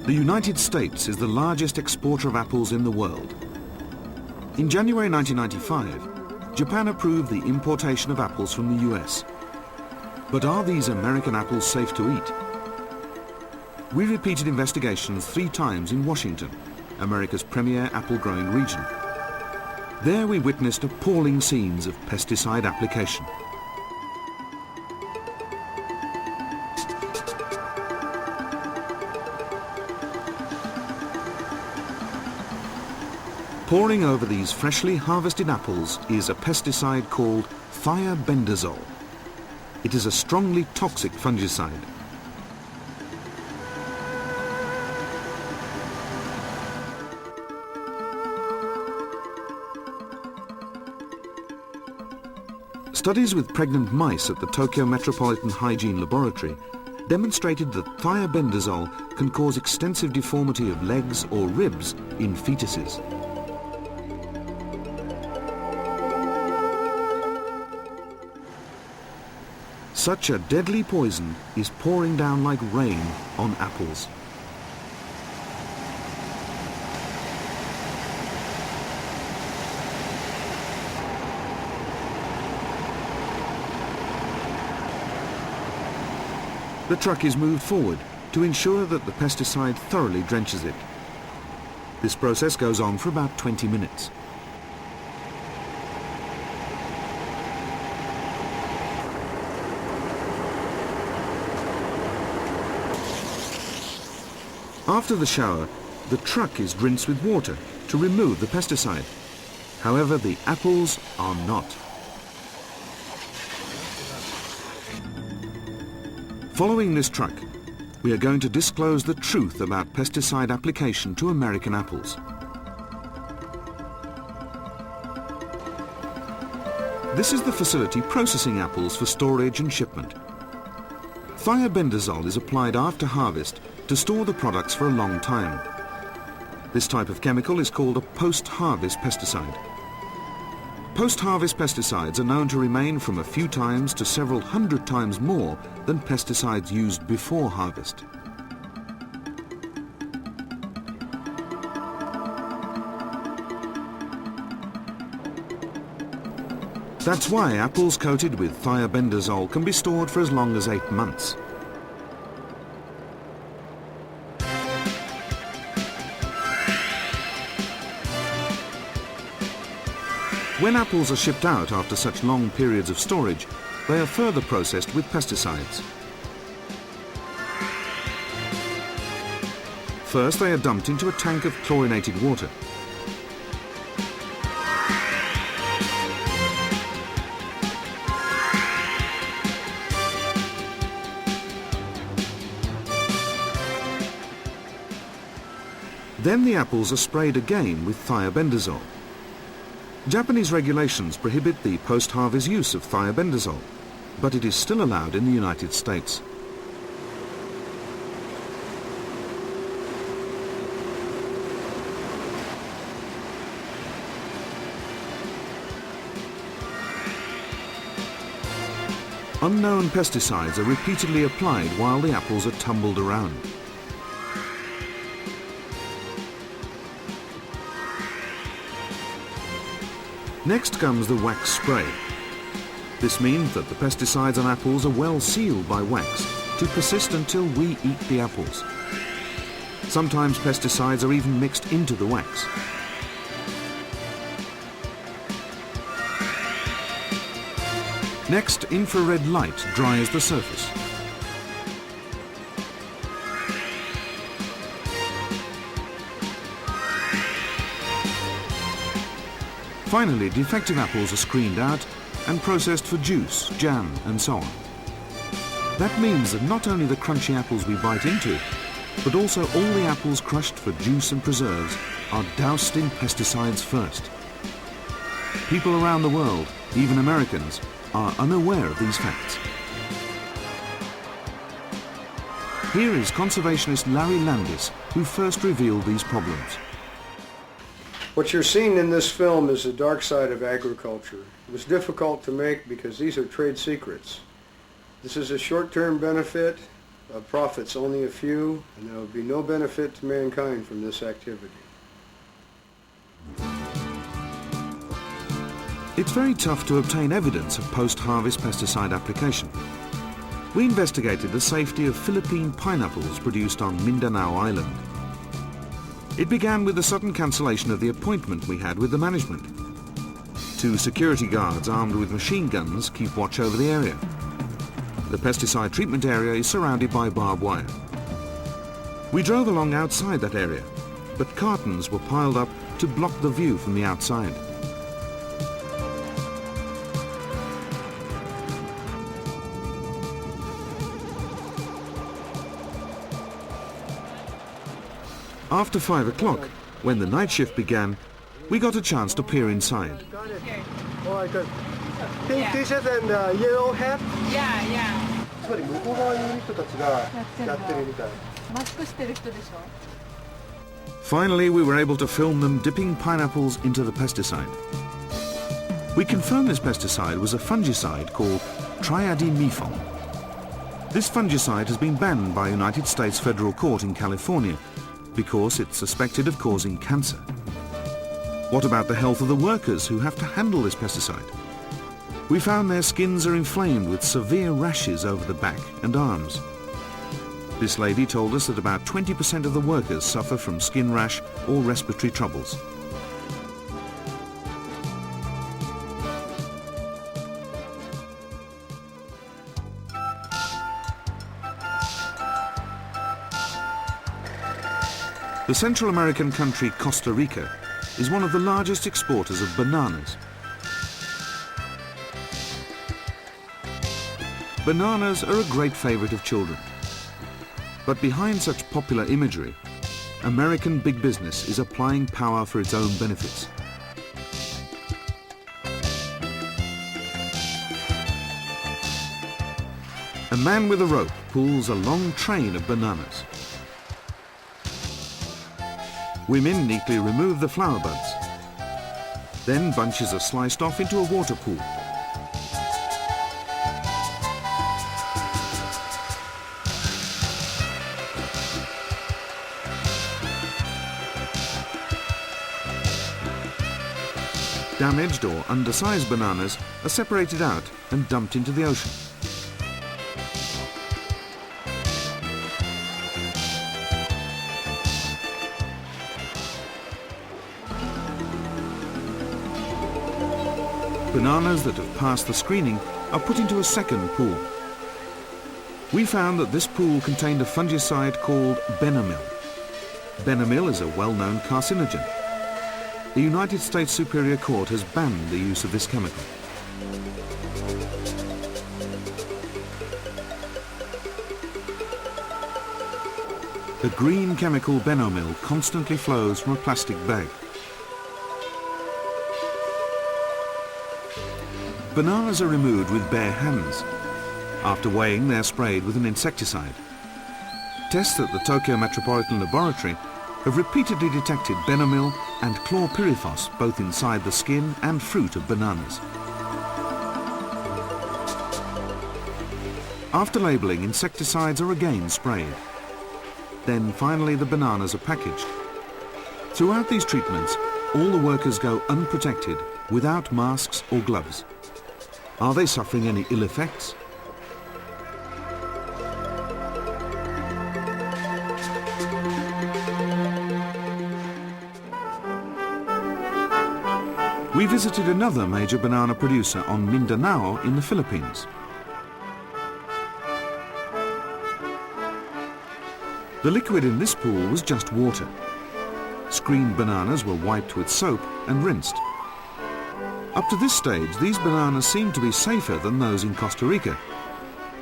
The United States is the largest exporter of apples in the world. In January 1995, Japan approved the importation of apples from the US. But are these American apples safe to eat? We repeated investigations 3 times in Washington, America's premier apple-growing region. There we witnessed appalling scenes of pesticide application. Pouring over these freshly harvested apples is a pesticide called thiabendazole. It is a strongly toxic fungicide. Studies with pregnant mice at the Tokyo Metropolitan Hygiene Laboratory demonstrated that thiabendazole can cause extensive deformity of legs or ribs in fetuses. Such a deadly poison is pouring down like rain on apples. The truck is moved forward to ensure that the pesticide thoroughly drenches it. This process goes on for about 20 minutes. After the shower, the truck is rinsed with water to remove the pesticide. However, the apples are not. Following this truck, we are going to disclose the truth about pesticide application to American apples. This is the facility processing apples for storage and shipment. Thiabendazole is applied after harvest to store the products for a long time. This type of chemical is called a post-harvest pesticide. Post-harvest pesticides are known to remain from a few times to several hundred times more than pesticides used before harvest. That's why apples coated with thiabendazole can be stored for as long as 8 months. When apples are shipped out after such long periods of storage, they are further processed with pesticides. First, they are dumped into a tank of chlorinated water. Then the apples are sprayed again with thiabendazole. Japanese regulations prohibit the post-harvest use of thiabendazole, but it is still allowed in the United States. Unknown pesticides are repeatedly applied while the apples are tumbled around. Next comes the wax spray. This means that the pesticides on apples are well sealed by wax to persist until we eat the apples. Sometimes pesticides are even mixed into the wax. Next, infrared light dries the surface. Finally, defective apples are screened out and processed for juice, jam, and so on. That means that not only the crunchy apples we bite into, but also all the apples crushed for juice and preserves are doused in pesticides first. People around the world, even Americans, are unaware of these facts. Here is conservationist Larry Landis, who first revealed these problems. What you're seeing in this film is the dark side of agriculture. It was difficult to make because these are trade secrets. This is a short-term benefit, profits only a few, and there will be no benefit to mankind from this activity. It's very tough to obtain evidence of post-harvest pesticide application. We investigated the safety of Philippine pineapples produced on Mindanao Island. It began with the sudden cancellation of the appointment we had with the management. 2 security guards armed with machine guns keep watch over the area. The pesticide treatment area is surrounded by barbed wire. We drove along outside that area, but cartons were piled up to block the view from the outside. After 5 o'clock, when the night shift began, we got a chance to peer inside. Oh, I got pink t-shirt and yellow hat. Yeah, yeah. つまり向こう側にいる人たちがやってるみたい。マスクしてる人でしょ? Finally, we were able to film them dipping pineapples into the pesticide. We confirmed this pesticide was a fungicide called triadimethol. This fungicide has been banned by a United States federal court in California because it's suspected of causing cancer. What about the health of the workers who have to handle this pesticide? We found their skins are inflamed with severe rashes over the back and arms. This lady told us that about 20% of the workers suffer from skin rash or respiratory troubles. The Central American country Costa Rica is one of the largest exporters of bananas. Bananas are a great favorite of children. But behind such popular imagery, American big business is applying power for its own benefits. A man with a rope pulls a long train of bananas. Women neatly remove the flower buds. Then bunches are sliced off into a water pool. Damaged or undersized bananas are separated out and dumped into the ocean. Bananas that have passed the screening are put into a second pool. We found that this pool contained a fungicide called Benamil. Benamil is a well-known carcinogen. The United States Superior Court has banned the use of this chemical. The green chemical Benamil constantly flows from a plastic bag. Bananas are removed with bare hands. After weighing, they're sprayed with an insecticide. Tests at the Tokyo Metropolitan Laboratory have repeatedly detected Benamil and chlorpyrifos both inside the skin and fruit of bananas. After labelling, insecticides are again sprayed. Then finally the bananas are packaged. Throughout these treatments, all the workers go unprotected, without masks or gloves. Are they suffering any ill effects? We visited another major banana producer on Mindanao in the Philippines. The liquid in this pool was just water. Screened bananas were wiped with soap and rinsed. Up to this stage, these bananas seem to be safer than those in Costa Rica.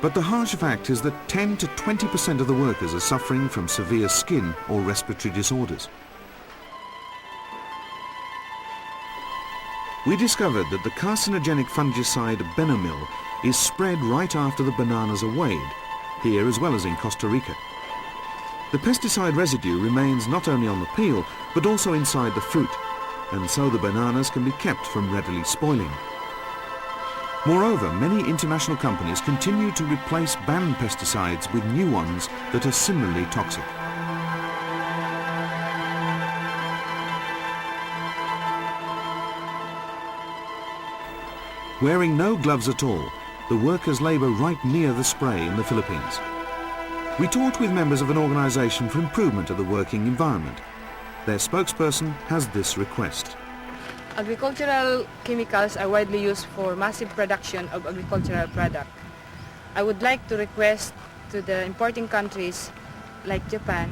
But the harsh fact is that 10 to 20% of the workers are suffering from severe skin or respiratory disorders. We discovered that the carcinogenic fungicide Benamil is spread right after the bananas are weighed, here as well as in Costa Rica. The pesticide residue remains not only on the peel, but also inside the fruit, and so the bananas can be kept from readily spoiling. Moreover, many international companies continue to replace banned pesticides with new ones that are similarly toxic. Wearing no gloves at all, the workers labour right near the spray in the Philippines. We talked with members of an organisation for improvement of the working environment. Their spokesperson has this request. Agricultural chemicals are widely used for massive production of agricultural product. I would like to request to the importing countries like Japan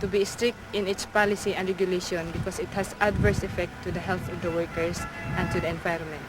to be strict in its policy and regulation because it has adverse effect to the health of the workers and to the environment.